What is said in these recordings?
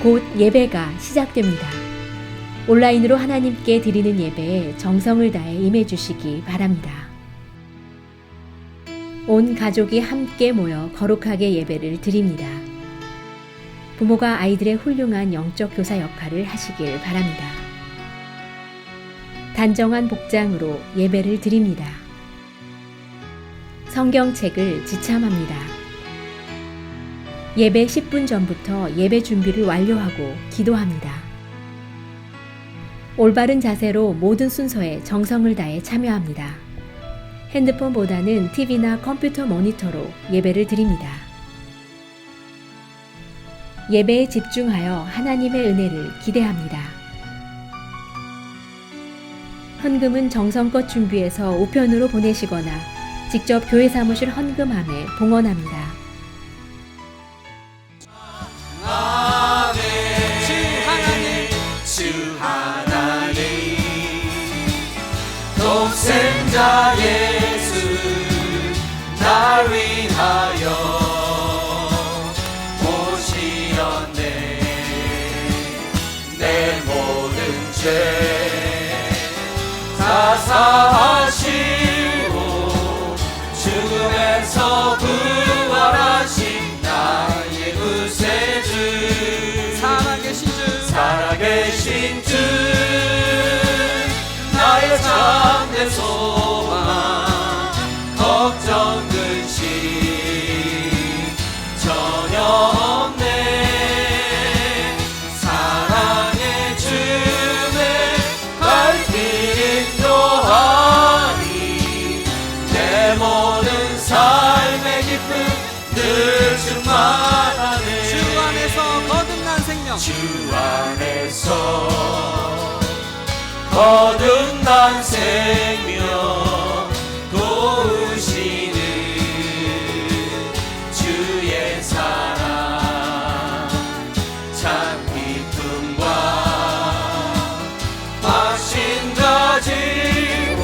곧 예배가 시작됩니다. 온라인으로 하나님께 드리는 예배에 정성을 다해 임해 주시기 바랍니다. 온 가족이 함께 모여 거룩하게 예배를 드립니다. 부모가 아이들의 훌륭한 영적 교사 역할을 하시길 바랍니다. 단정한 복장으로 예배를 드립니다. 성경책을 지참합니다. 예배 10분 전부터 예배 준비를 완료하고 기도합니다. 올바른 자세로 모든 순서에 정성을 다해 참여합니다. 핸드폰보다는 TV나 컴퓨터 모니터로 예배를 드립니다. 예배에 집중하여 하나님의 은혜를 기대합니다. 헌금은 정성껏 준비해서 우편으로 보내시거나 직접 교회 사무실 헌금함에 봉헌합니다. 독생자 예수 날 위하여 오시었네. 내 모든 죄 다 사하시고 죽음에서 부활하신 나의 구세주 살아계신 주 나의 참된 소망 걱정 근심 전혀 없네. 사랑의 주내 갈 길 인도하니 내 모든 삶의 기쁨 늘 충만하네. 주 안에서 거듭난 생명, 주 안에서 거듭난 생명 도우시는 주의 사랑 참 기쁨과 확신 가지고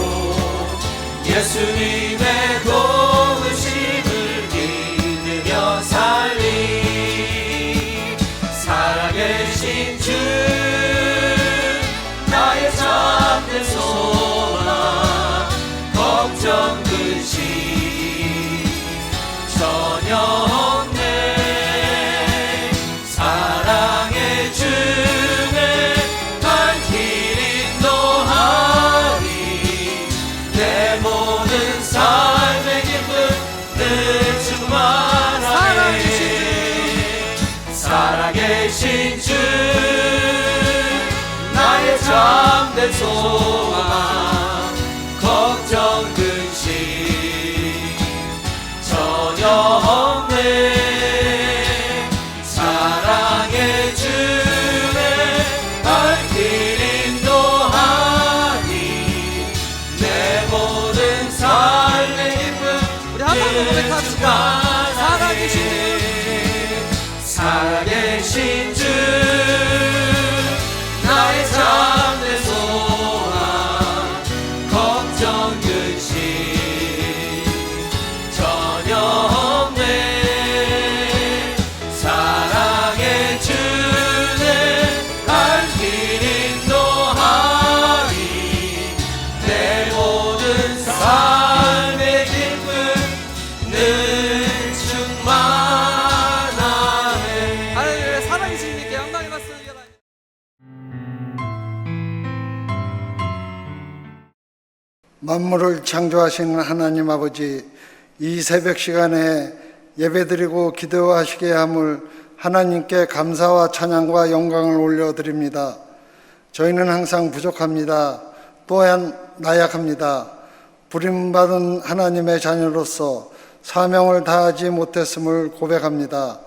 예수님의 도우심을 믿으며 살리. 살아계신 주 나의 참된 소망 걱정 근심 전혀 없네. 사랑의 주내 갈 길 인도하니 내 모든 삶의 기쁨 늘 충만하네. 살아계신 주 나의 참된 소망 걱정 근심 전혀 없네. 사랑의 주내 갈 길 인도하니 내 모든 삶의 기쁨 우리 한 번 더 고백합시다. 살아계신 주, 살아계신 주 나의 참된 소망 걱정 근심 전혀 없네. 사랑의 주내 갈 길 인도하니 내 모든 삶의 기쁨 늘 충만하네. 할렐루야. 살아계신 주님께 영광의 박수 드려라. 만물을 창조하시는 하나님 아버지, 이 새벽 시간에 예배드리고 기도하시게 함을 하나님께 감사와 찬양과 영광을 올려드립니다. 저희는 항상 부족합니다. 또한 나약합니다. 부름받은 하나님의 자녀로서 사명을 다하지 못했음을 고백합니다.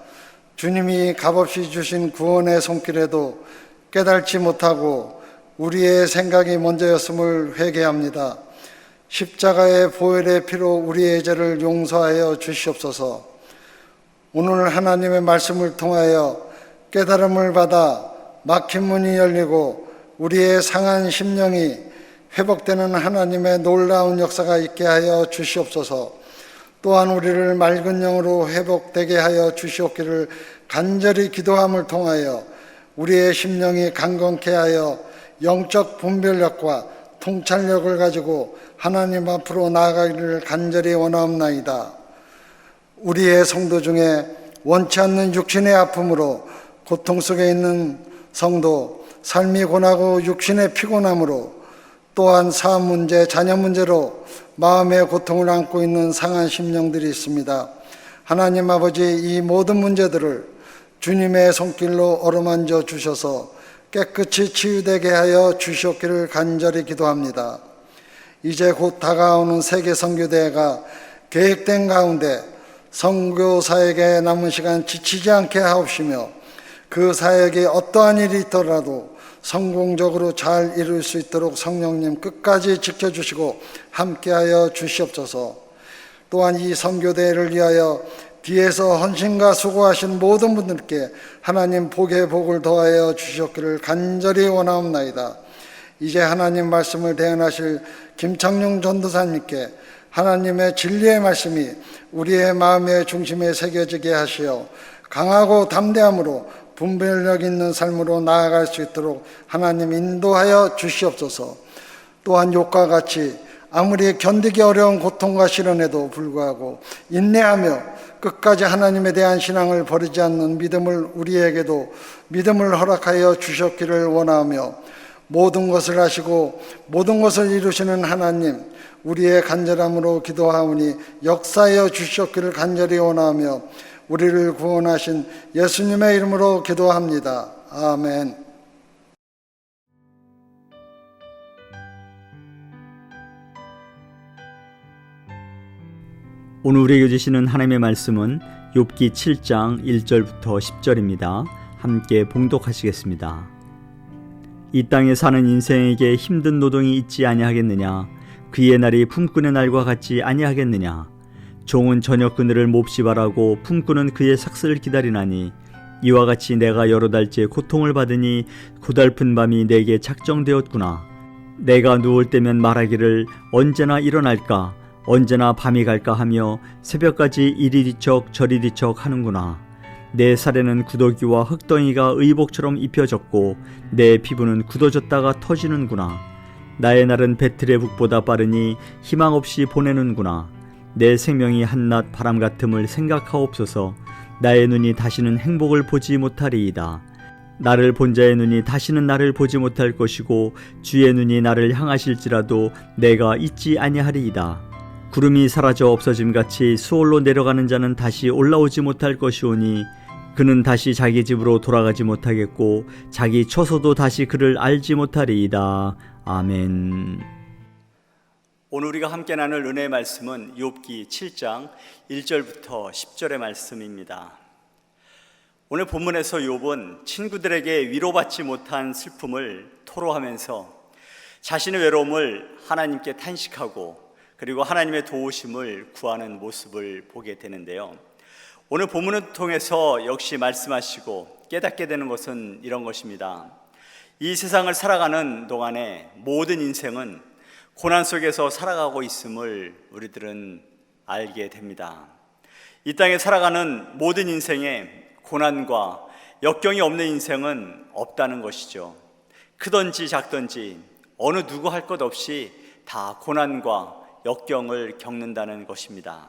주님이 값없이 주신 구원의 손길에도 깨달지 못하고 우리의 생각이 먼저였음을 회개합니다. 십자가의 보혈의 피로 우리의 죄를 용서하여 주시옵소서. 오늘 하나님의 말씀을 통하여 깨달음을 받아 막힌 문이 열리고 우리의 상한 심령이 회복되는 하나님의 놀라운 역사가 있게 하여 주시옵소서. 또한 우리를 맑은 영으로 회복되게 하여 주시옵기를 간절히 기도함을 통하여 우리의 심령이 강건케 하여 영적 분별력과 통찰력을 가지고 하나님 앞으로 나아가기를 간절히 원하옵나이다. 우리의 성도 중에 원치 않는 육신의 아픔으로 고통 속에 있는 성도, 삶이 고나고 육신의 피곤함으로, 또한 사업 문제, 자녀 문제로 마음의 고통을 안고 있는 상한 심령들이 있습니다. 하나님 아버지, 이 모든 문제들을 주님의 손길로 어루만져 주셔서 깨끗이 치유되게 하여 주시옵기를 간절히 기도합니다. 이제 곧 다가오는 세계 선교대회가 계획된 가운데 선교사에게 남은 시간 지치지 않게 하옵시며, 그 사역이 어떠한 일이 있더라도 성공적으로 잘 이룰 수 있도록 성령님 끝까지 지켜주시고 함께하여 주시옵소서. 또한 이 선교대회를 위하여 뒤에서 헌신과 수고하신 모든 분들께 하나님 복의 복을 더하여 주시옵기를 간절히 원하옵나이다. 이제 하나님 말씀을 대언하실 김창룡 전도사님께 하나님의 진리의 말씀이 우리의 마음의 중심에 새겨지게 하시어 강하고 담대함으로 분별력 있는 삶으로 나아갈 수 있도록 하나님 인도하여 주시옵소서. 또한 욕과 같이 아무리 견디기 어려운 고통과 시련에도 불구하고 인내하며 끝까지 하나님에 대한 신앙을 버리지 않는 믿음을 우리에게도 믿음을 허락하여 주셨기를 원하며, 모든 것을 하시고 모든 것을 이루시는 하나님, 우리의 간절함으로 기도하오니 역사하여 주셨기를 간절히 원하며 우리를 구원하신 예수님의 이름으로 기도합니다. 아멘. 오늘 우리에게 주시는 하나님의 말씀은 욥기 7장 1절부터 10절입니다. 함께 봉독하시겠습니다. 이 땅에 사는 인생에게 힘든 노동이 있지 아니하겠느냐? 그의 날이 품꾼의 날과 같지 아니하겠느냐? 종은 저녁 그늘을 몹시 바라고 품꾼은 그의 삭슬을 기다리나니, 이와 같이 내가 여러 달째 고통을 받으니 고달픈 밤이 내게 작정되었구나. 내가 누울 때면 말하기를 언제나 일어날까, 언제나 밤이 갈까 하며 새벽까지 이리 뒤척 저리 뒤척 하는구나. 내 살에는 구더기와 흙덩이가 의복처럼 입혀졌고 내 피부는 굳어졌다가 터지는구나. 나의 날은 배틀의 북보다 빠르니 희망 없이 보내는구나. 내 생명이 한낮 바람 같음을 생각하옵소서. 나의 눈이 다시는 행복을 보지 못하리이다. 나를 본 자의 눈이 다시는 나를 보지 못할 것이고 주의 눈이 나를 향하실지라도 내가 잊지 아니하리이다. 구름이 사라져 없어짐같이 수월로 내려가는 자는 다시 올라오지 못할 것이오니 그는 다시 자기 집으로 돌아가지 못하겠고 자기 처소도 다시 그를 알지 못하리이다. 아멘. 오늘 우리가 함께 나눌 은혜의 말씀은 욥기 7장 1절부터 10절의 말씀입니다. 오늘 본문에서 욥은 친구들에게 위로받지 못한 슬픔을 토로하면서 자신의 외로움을 하나님께 탄식하고 그리고 하나님의 도우심을 구하는 모습을 보게 되는데요. 오늘 본문을 통해서 역시 말씀하시고 깨닫게 되는 것은 이런 것입니다. 이 세상을 살아가는 동안에 모든 인생은 고난 속에서 살아가고 있음을 우리들은 알게 됩니다. 이 땅에 살아가는 모든 인생에 고난과 역경이 없는 인생은 없다는 것이죠. 크든지 작든지 어느 누구 할 것 없이 다 고난과 역경을 겪는다는 것입니다.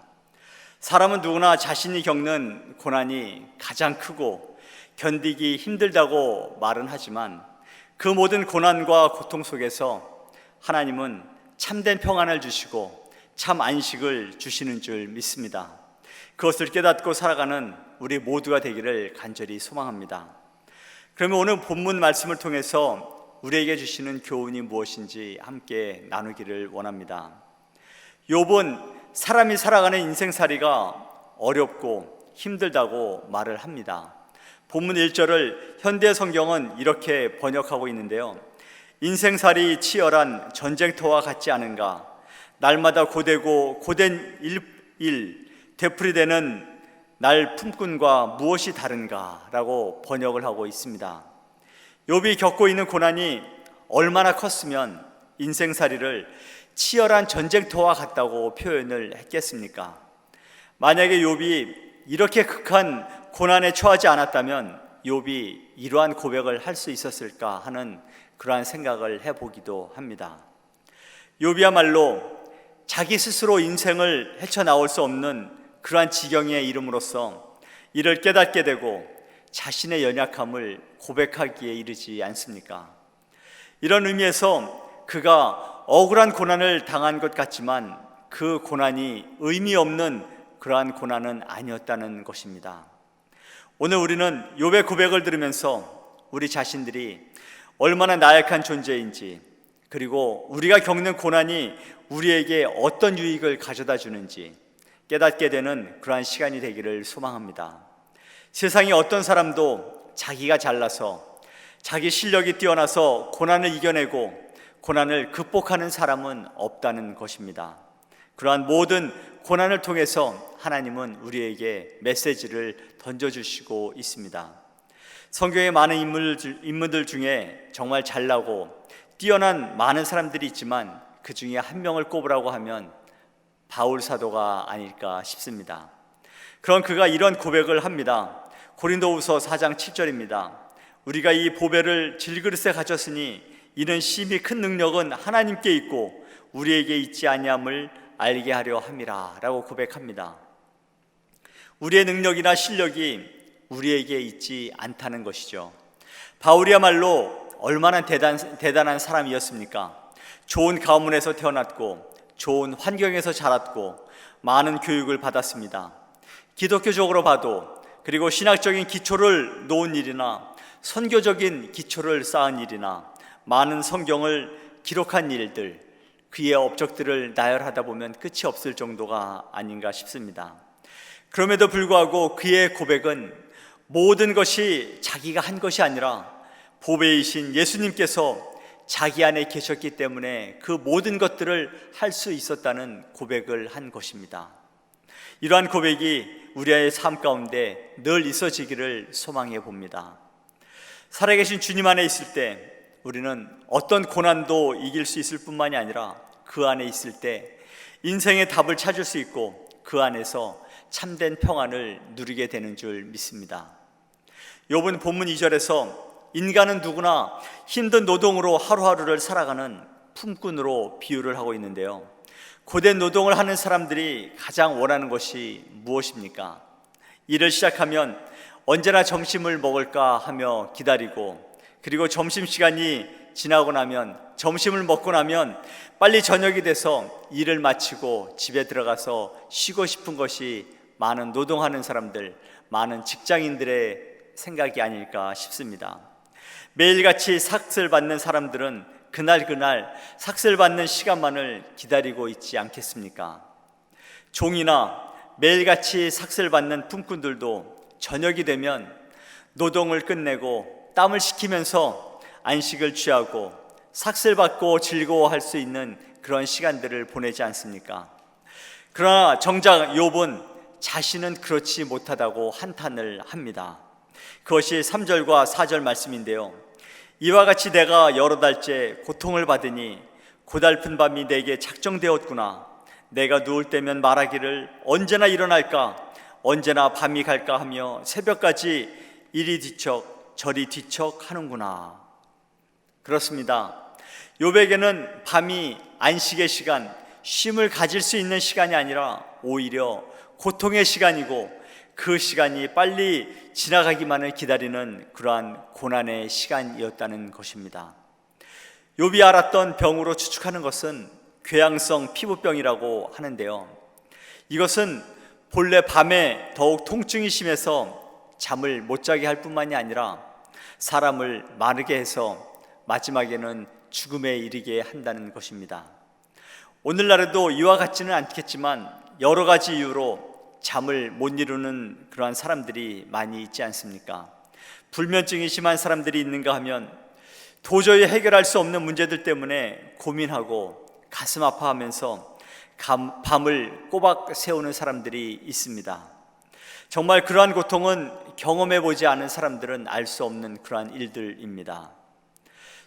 사람은 누구나 자신이 겪는 고난이 가장 크고 견디기 힘들다고 말은 하지만 그 모든 고난과 고통 속에서 하나님은 참된 평안을 주시고 참 안식을 주시는 줄 믿습니다. 그것을 깨닫고 살아가는 우리 모두가 되기를 간절히 소망합니다. 그러면 오늘 본문 말씀을 통해서 우리에게 주시는 교훈이 무엇인지 함께 나누기를 원합니다. 욥은 사람이 살아가는 인생살이가 어렵고 힘들다고 말을 합니다. 본문 1절을 현대 성경은 이렇게 번역하고 있는데요. 인생살이 치열한 전쟁터와 같지 않은가? 날마다 고되고 고된 일 되풀이되는 날 품꾼과 무엇이 다른가? 라고 번역을 하고 있습니다. 욥이 겪고 있는 고난이 얼마나 컸으면 인생살이를 치열한 전쟁터와 같다고 표현을 했겠습니까? 만약에 욥이 이렇게 극한 고난에 처하지 않았다면 욥이 이러한 고백을 할 수 있었을까 하는 그러한 생각을 해보기도 합니다. 욥이야말로 자기 스스로 인생을 헤쳐나올 수 없는 그러한 지경에 이름으로써 이를 깨닫게 되고 자신의 연약함을 고백하기에 이르지 않습니까? 이런 의미에서 그가 억울한 고난을 당한 것 같지만 그 고난이 의미 없는 그러한 고난은 아니었다는 것입니다. 오늘 우리는 욥의 고백을 들으면서 우리 자신들이 얼마나 나약한 존재인지, 그리고 우리가 겪는 고난이 우리에게 어떤 유익을 가져다 주는지 깨닫게 되는 그러한 시간이 되기를 소망합니다. 세상에 어떤 사람도 자기가 잘나서 자기 실력이 뛰어나서 고난을 이겨내고 고난을 극복하는 사람은 없다는 것입니다. 그러한 모든 고난을 통해서 하나님은 우리에게 메시지를 던져주시고 있습니다. 성경의 많은 인물들 중에 정말 잘나고 뛰어난 많은 사람들이 있지만 그 중에 한 명을 꼽으라고 하면 바울 사도가 아닐까 싶습니다. 그런 그가 이런 고백을 합니다. 고린도후서 4장 7절입니다. 우리가 이 보배를 질그릇에 가졌으니 이는 심히 큰 능력은 하나님께 있고 우리에게 있지 아니함을 알게 하려 함이라 라고 고백합니다. 우리의 능력이나 실력이 우리에게 있지 않다는 것이죠. 바울이야말로 얼마나 대단한 사람이었습니까? 좋은 가문에서 태어났고 좋은 환경에서 자랐고 많은 교육을 받았습니다. 기독교적으로 봐도, 그리고 신학적인 기초를 놓은 일이나 선교적인 기초를 쌓은 일이나 많은 성경을 기록한 일들, 그의 업적들을 나열하다 보면 끝이 없을 정도가 아닌가 싶습니다. 그럼에도 불구하고 그의 고백은 모든 것이 자기가 한 것이 아니라 보배이신 예수님께서 자기 안에 계셨기 때문에 그 모든 것들을 할 수 있었다는 고백을 한 것입니다. 이러한 고백이 우리의 삶 가운데 늘 있어지기를 소망해 봅니다. 살아계신 주님 안에 있을 때 우리는 어떤 고난도 이길 수 있을 뿐만이 아니라 그 안에 있을 때 인생의 답을 찾을 수 있고 그 안에서 참된 평안을 누리게 되는 줄 믿습니다. 욥은 본문 2절에서 인간은 누구나 힘든 노동으로 하루하루를 살아가는 품꾼으로 비유를 하고 있는데요, 고된 노동을 하는 사람들이 가장 원하는 것이 무엇입니까? 일을 시작하면 언제나 점심을 먹을까 하며 기다리고, 그리고 점심시간이 지나고 나면, 점심을 먹고 나면 빨리 저녁이 돼서 일을 마치고 집에 들어가서 쉬고 싶은 것이 많은 노동하는 사람들, 많은 직장인들의 생각이 아닐까 싶습니다. 매일같이 삭스를 받는 사람들은 그날 삭스를 받는 시간만을 기다리고 있지 않겠습니까? 종이나 매일같이 삭스를 받는 품꾼들도 저녁이 되면 노동을 끝내고 땀을 식히면서 안식을 취하고 삭스를 받고 즐거워할 수 있는 그런 시간들을 보내지 않습니까? 그러나 정작 욥은 자신은 그렇지 못하다고 한탄을 합니다. 그것이 3절과 4절 말씀인데요, 이와 같이 내가 여러 달째 고통을 받으니 고달픈 밤이 내게 작정되었구나. 내가 누울 때면 말하기를 언제나 일어날까, 언제나 밤이 갈까 하며 새벽까지 이리 뒤척 저리 뒤척 하는구나. 그렇습니다. 욥에게는 밤이 안식의 시간, 쉼을 가질 수 있는 시간이 아니라 오히려 고통의 시간이고, 그 시간이 빨리 지나가기만을 기다리는 그러한 고난의 시간이었다는 것입니다. 욥이 알았던 병으로 추측하는 것은 궤양성 피부병이라고 하는데요, 이것은 본래 밤에 더욱 통증이 심해서 잠을 못 자게 할 뿐만이 아니라 사람을 마르게 해서 마지막에는 죽음에 이르게 한다는 것입니다. 오늘날에도 이와 같지는 않겠지만 여러 가지 이유로 잠을 못 이루는 그러한 사람들이 많이 있지 않습니까? 불면증이 심한 사람들이 있는가 하면 도저히 해결할 수 없는 문제들 때문에 고민하고 가슴 아파하면서 밤을 꼬박 세우는 사람들이 있습니다. 정말 그러한 고통은 경험해 보지 않은 사람들은 알 수 없는 그러한 일들입니다.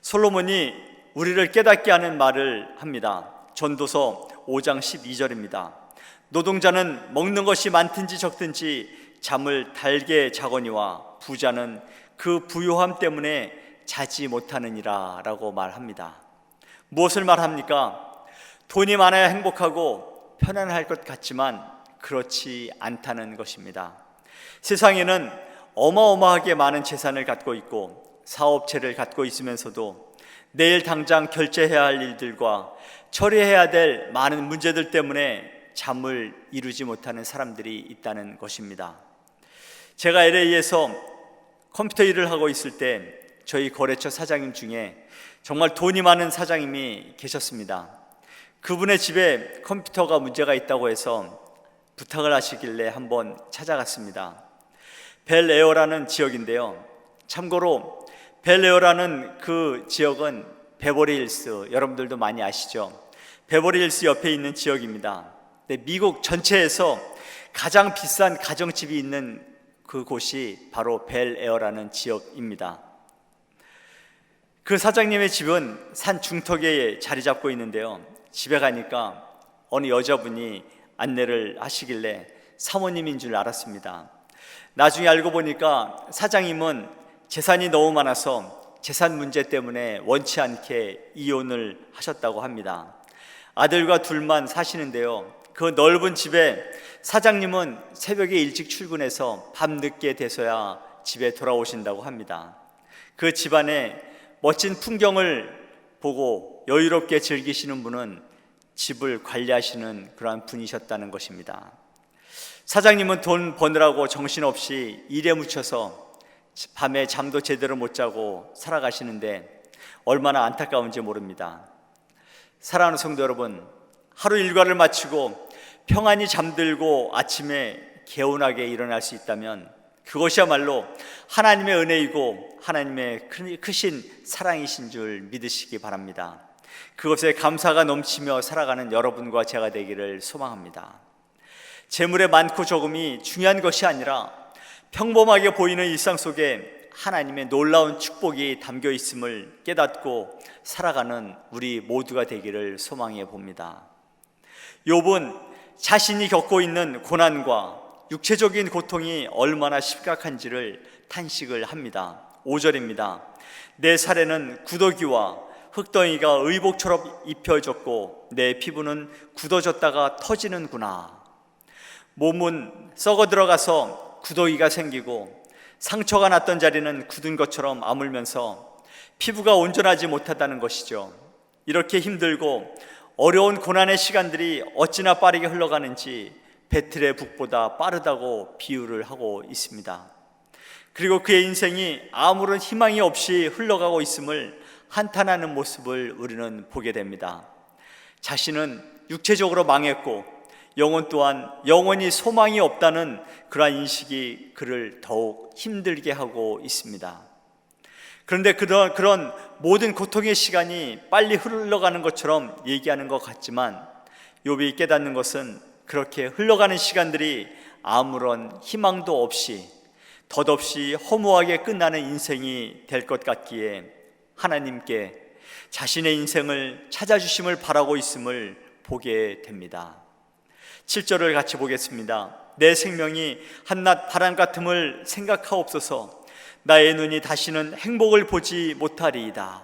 솔로몬이 우리를 깨닫게 하는 말을 합니다. 전도서 5장 12절입니다. 노동자는 먹는 것이 많든지 적든지 잠을 달게 자거니와 부자는 그 부요함 때문에 자지 못하느니라 라고 말합니다. 무엇을 말합니까? 돈이 많아야 행복하고 편안할 것 같지만 그렇지 않다는 것입니다. 세상에는 어마어마하게 많은 재산을 갖고 있고 사업체를 갖고 있으면서도 내일 당장 결제해야 할 일들과 처리해야 될 많은 문제들 때문에 잠을 이루지 못하는 사람들이 있다는 것입니다. 제가 LA에서 컴퓨터 일을 하고 있을 때 저희 거래처 사장님 중에 정말 돈이 많은 사장님이 계셨습니다. 그분의 집에 컴퓨터가 문제가 있다고 해서 부탁을 하시길래 한번 찾아갔습니다. 벨에어라는 지역인데요. 참고로 벨에어라는 그 지역은 베버리힐스, 여러분들도 많이 아시죠? 베버리힐스 옆에 있는 지역입니다. 미국 전체에서 가장 비싼 가정집이 있는 그곳이 바로 벨에어라는 지역입니다. 그 사장님의 집은 산 중턱에 자리 잡고 있는데요. 집에 가니까 어느 여자분이 안내를 하시길래 사모님인 줄 알았습니다. 나중에 알고 보니까 사장님은 재산이 너무 많아서 재산 문제 때문에 원치 않게 이혼을 하셨다고 합니다. 아들과 둘만 사시는데요. 그 넓은 집에 사장님은 새벽에 일찍 출근해서 밤늦게 돼서야 집에 돌아오신다고 합니다. 그 집안에 멋진 풍경을 보고 여유롭게 즐기시는 분은 집을 관리하시는 그러한 분이셨다는 것입니다. 사장님은 돈 버느라고 정신없이 일에 묻혀서 밤에 잠도 제대로 못 자고 살아가시는데 얼마나 안타까운지 모릅니다. 사랑하는 성도 여러분, 하루 일과를 마치고 평안히 잠들고 아침에 개운하게 일어날 수 있다면 그것이야말로 하나님의 은혜이고 하나님의 크신 사랑이신 줄 믿으시기 바랍니다. 그것에 감사가 넘치며 살아가는 여러분과 제가 되기를 소망합니다. 재물의 많고 적음이 중요한 것이 아니라 평범하게 보이는 일상 속에 하나님의 놀라운 축복이 담겨 있음을 깨닫고 살아가는 우리 모두가 되기를 소망해 봅니다. 욥은 자신이 겪고 있는 고난과 육체적인 고통이 얼마나 심각한지를 탄식을 합니다. 5절입니다. 내 살에는 구더기와 흙덩이가 의복처럼 입혀졌고 내 피부는 굳어졌다가 터지는구나. 몸은 썩어 들어가서 구더기가 생기고 상처가 났던 자리는 굳은 것처럼 아물면서 피부가 온전하지 못하다는 것이죠. 이렇게 힘들고 어려운 고난의 시간들이 어찌나 빠르게 흘러가는지 배틀의 북보다 빠르다고 비유를 하고 있습니다. 그리고 그의 인생이 아무런 희망이 없이 흘러가고 있음을 한탄하는 모습을 우리는 보게 됩니다. 자신은 육체적으로 망했고 영혼 또한 영원히 소망이 없다는 그러한 인식이 그를 더욱 힘들게 하고 있습니다. 그런데 그런 모든 고통의 시간이 빨리 흘러가는 것처럼 얘기하는 것 같지만 욥이 깨닫는 것은 그렇게 흘러가는 시간들이 아무런 희망도 없이 덧없이 허무하게 끝나는 인생이 될 것 같기에 하나님께 자신의 인생을 찾아주심을 바라고 있음을 보게 됩니다. 7절을 같이 보겠습니다. 내 생명이 한낱 바람 같음을 생각하옵소서. 나의 눈이 다시는 행복을 보지 못하리이다.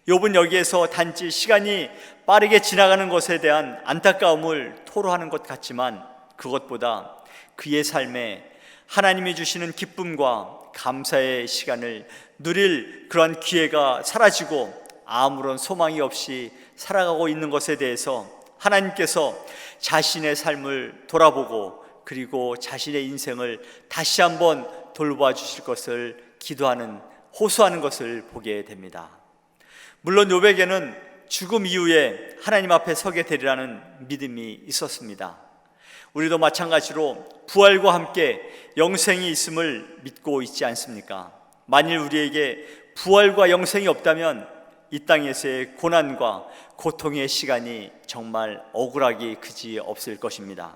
욥은 여기에서 단지 시간이 빠르게 지나가는 것에 대한 안타까움을 토로하는 것 같지만 그것보다 그의 삶에 하나님이 주시는 기쁨과 감사의 시간을 누릴 그런 기회가 사라지고 아무런 소망이 없이 살아가고 있는 것에 대해서 하나님께서 자신의 삶을 돌아보고 그리고 자신의 인생을 다시 한번 돌봐 주실 것을 기도하는, 호소하는 것을 보게 됩니다. 물론 욥에게는 죽음 이후에 하나님 앞에 서게 되리라는 믿음이 있었습니다. 우리도 마찬가지로 부활과 함께 영생이 있음을 믿고 있지 않습니까? 만일 우리에게 부활과 영생이 없다면 이 땅에서의 고난과 고통의 시간이 정말 억울하기 그지 없을 것입니다.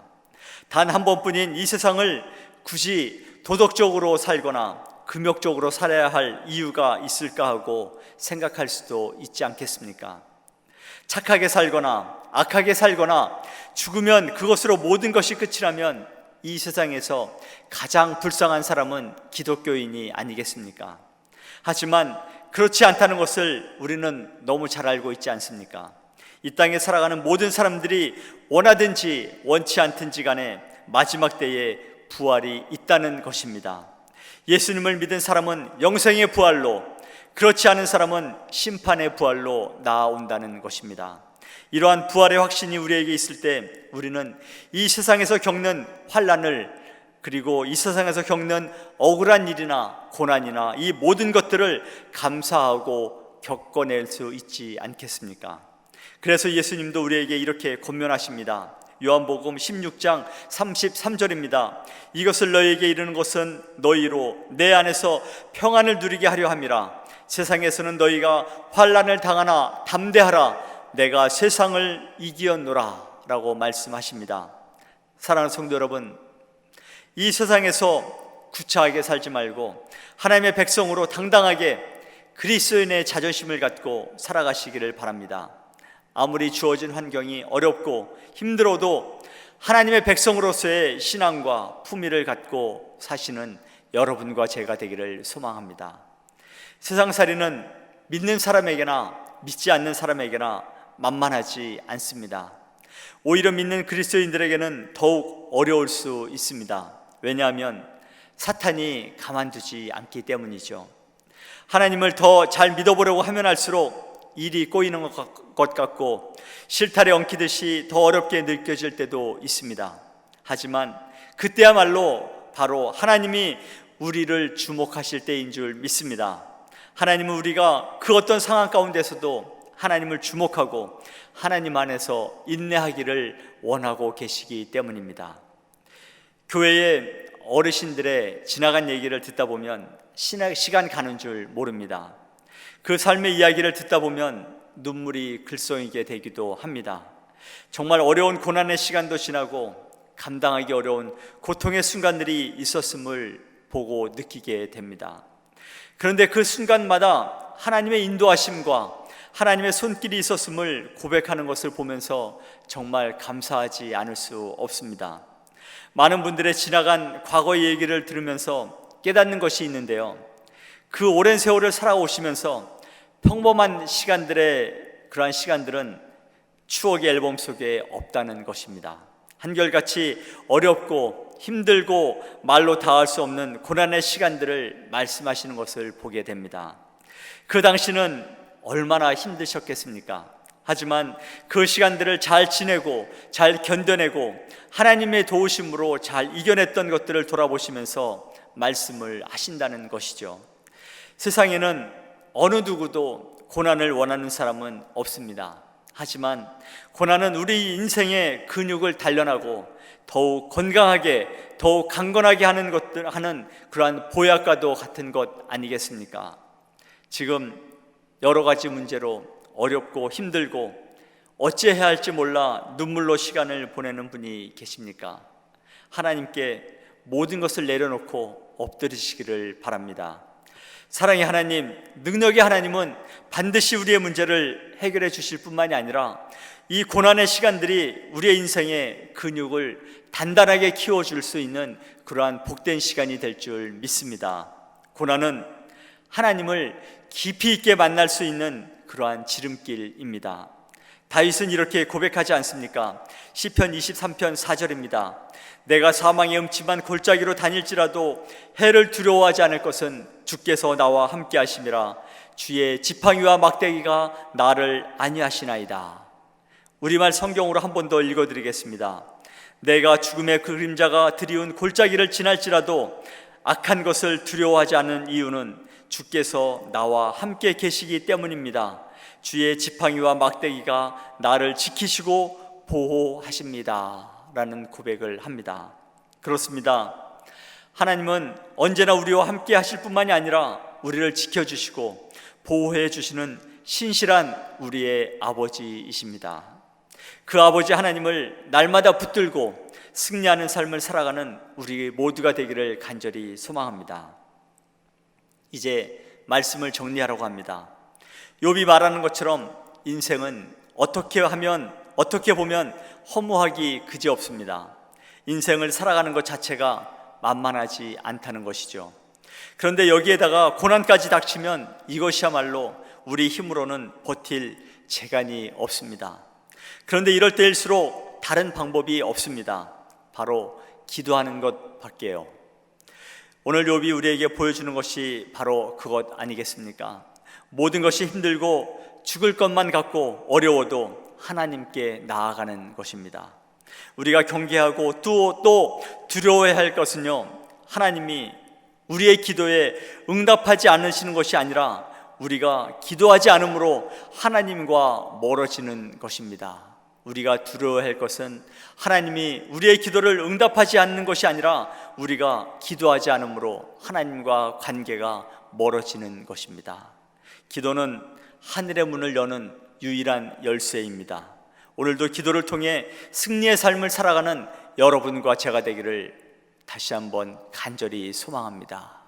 단 한 번뿐인 이 세상을 굳이 도덕적으로 살거나 금욕적으로 살아야 할 이유가 있을까 하고 생각할 수도 있지 않겠습니까? 착하게 살거나 악하게 살거나 죽으면 그것으로 모든 것이 끝이라면 이 세상에서 가장 불쌍한 사람은 기독교인이 아니겠습니까? 하지만 그렇지 않다는 것을 우리는 너무 잘 알고 있지 않습니까? 이 땅에 살아가는 모든 사람들이 원하든지 원치 않든지 간에 마지막 때에 부활이 있다는 것입니다. 예수님을 믿은 사람은 영생의 부활로, 그렇지 않은 사람은 심판의 부활로 나아온다는 것입니다. 이러한 부활의 확신이 우리에게 있을 때 우리는 이 세상에서 겪는 환난을, 그리고 이 세상에서 겪는 억울한 일이나 고난이나 이 모든 것들을 감사하고 겪어낼 수 있지 않겠습니까? 그래서 예수님도 우리에게 이렇게 권면하십니다. 요한복음 16장 33절입니다. 이것을 너희에게 이르는 것은 너희로 내 안에서 평안을 누리게 하려 함이라. 세상에서는 너희가 환난을 당하나 담대하라. 내가 세상을 이기었노라 라고 말씀하십니다. 사랑하는 성도 여러분, 이 세상에서 구차하게 살지 말고 하나님의 백성으로 당당하게 그리스도인의 자존심을 갖고 살아가시기를 바랍니다. 아무리 주어진 환경이 어렵고 힘들어도 하나님의 백성으로서의 신앙과 품위를 갖고 사시는 여러분과 제가 되기를 소망합니다. 세상살이는 믿는 사람에게나 믿지 않는 사람에게나 만만하지 않습니다. 오히려 믿는 그리스도인들에게는 더욱 어려울 수 있습니다. 왜냐하면 사탄이 가만두지 않기 때문이죠. 하나님을 더 잘 믿어보려고 하면 할수록 일이 꼬이는 것 같고 실타래 엉키듯이 더 어렵게 느껴질 때도 있습니다. 하지만 그때야말로 바로 하나님이 우리를 주목하실 때인 줄 믿습니다. 하나님은 우리가 그 어떤 상황 가운데서도 하나님을 주목하고 하나님 안에서 인내하기를 원하고 계시기 때문입니다. 교회의 어르신들의 지나간 얘기를 듣다 보면 시간 가는 줄 모릅니다. 그 삶의 이야기를 듣다 보면 눈물이 글썽이게 되기도 합니다. 정말 어려운 고난의 시간도 지나고 감당하기 어려운 고통의 순간들이 있었음을 보고 느끼게 됩니다. 그런데 그 순간마다 하나님의 인도하심과 하나님의 손길이 있었음을 고백하는 것을 보면서 정말 감사하지 않을 수 없습니다. 많은 분들의 지나간 과거의 얘기를 들으면서 깨닫는 것이 있는데요, 그 오랜 세월을 살아오시면서 평범한 그러한 시간들은 추억의 앨범 속에 없다는 것입니다. 한결같이 어렵고 힘들고 말로 다할 수 없는 고난의 시간들을 말씀하시는 것을 보게 됩니다. 그 당시는 얼마나 힘드셨겠습니까? 하지만 그 시간들을 잘 지내고 잘 견뎌내고 하나님의 도우심으로 잘 이겨냈던 것들을 돌아보시면서 말씀을 하신다는 것이죠. 세상에는 어느 누구도 고난을 원하는 사람은 없습니다. 하지만 고난은 우리 인생의 근육을 단련하고 더욱 건강하게, 더욱 강건하게 하는 그러한 보약과도 같은 것 아니겠습니까? 지금 여러 가지 문제로 어렵고 힘들고 어찌해야 할지 몰라 눈물로 시간을 보내는 분이 계십니까? 하나님께 모든 것을 내려놓고 엎드리시기를 바랍니다. 사랑의 하나님, 능력의 하나님은 반드시 우리의 문제를 해결해 주실 뿐만이 아니라 이 고난의 시간들이 우리의 인생의 근육을 단단하게 키워줄 수 있는 그러한 복된 시간이 될 줄 믿습니다. 고난은 하나님을 깊이 있게 만날 수 있는 그러한 지름길입니다. 다윗은 이렇게 고백하지 않습니까? 시편 23편 4절입니다. 내가 사망의 음침한 골짜기로 다닐지라도 해를 두려워하지 않을 것은 주께서 나와 함께 하심이라. 주의 지팡이와 막대기가 나를 안위하시나이다. 우리말 성경으로 한 번 더 읽어드리겠습니다. 내가 죽음의 그림자가 드리운 골짜기를 지날지라도 악한 것을 두려워하지 않는 이유는 주께서 나와 함께 계시기 때문입니다. 주의 지팡이와 막대기가 나를 지키시고 보호하십니다 라는 고백을 합니다. 그렇습니다. 하나님은 언제나 우리와 함께 하실 뿐만이 아니라 우리를 지켜주시고 보호해 주시는 신실한 우리의 아버지이십니다. 그 아버지 하나님을 날마다 붙들고 승리하는 삶을 살아가는 우리 모두가 되기를 간절히 소망합니다. 이제 말씀을 정리하려고 합니다. 욥이 말하는 것처럼 인생은 어떻게 보면 허무하기 그지없습니다. 인생을 살아가는 것 자체가 만만하지 않다는 것이죠. 그런데 여기에다가 고난까지 닥치면 이것이야말로 우리 힘으로는 버틸 재간이 없습니다. 그런데 이럴 때일수록 다른 방법이 없습니다. 바로 기도하는 것밖에요. 오늘 욥이 우리에게 보여주는 것이 바로 그것 아니겠습니까? 모든 것이 힘들고 죽을 것만 같고 어려워도 하나님께 나아가는 것입니다. 우리가 경계하고 또 두려워해야 할 것은요, 하나님이 우리의 기도에 응답하지 않으시는 것이 아니라 우리가 기도하지 않으므로 하나님과 멀어지는 것입니다. 우리가 두려워할 것은 하나님이 우리의 기도를 응답하지 않는 것이 아니라 우리가 기도하지 않으므로 하나님과 관계가 멀어지는 것입니다. 기도는 하늘의 문을 여는 유일한 열쇠입니다. 오늘도 기도를 통해 승리의 삶을 살아가는 여러분과 제가 되기를 다시 한번 간절히 소망합니다.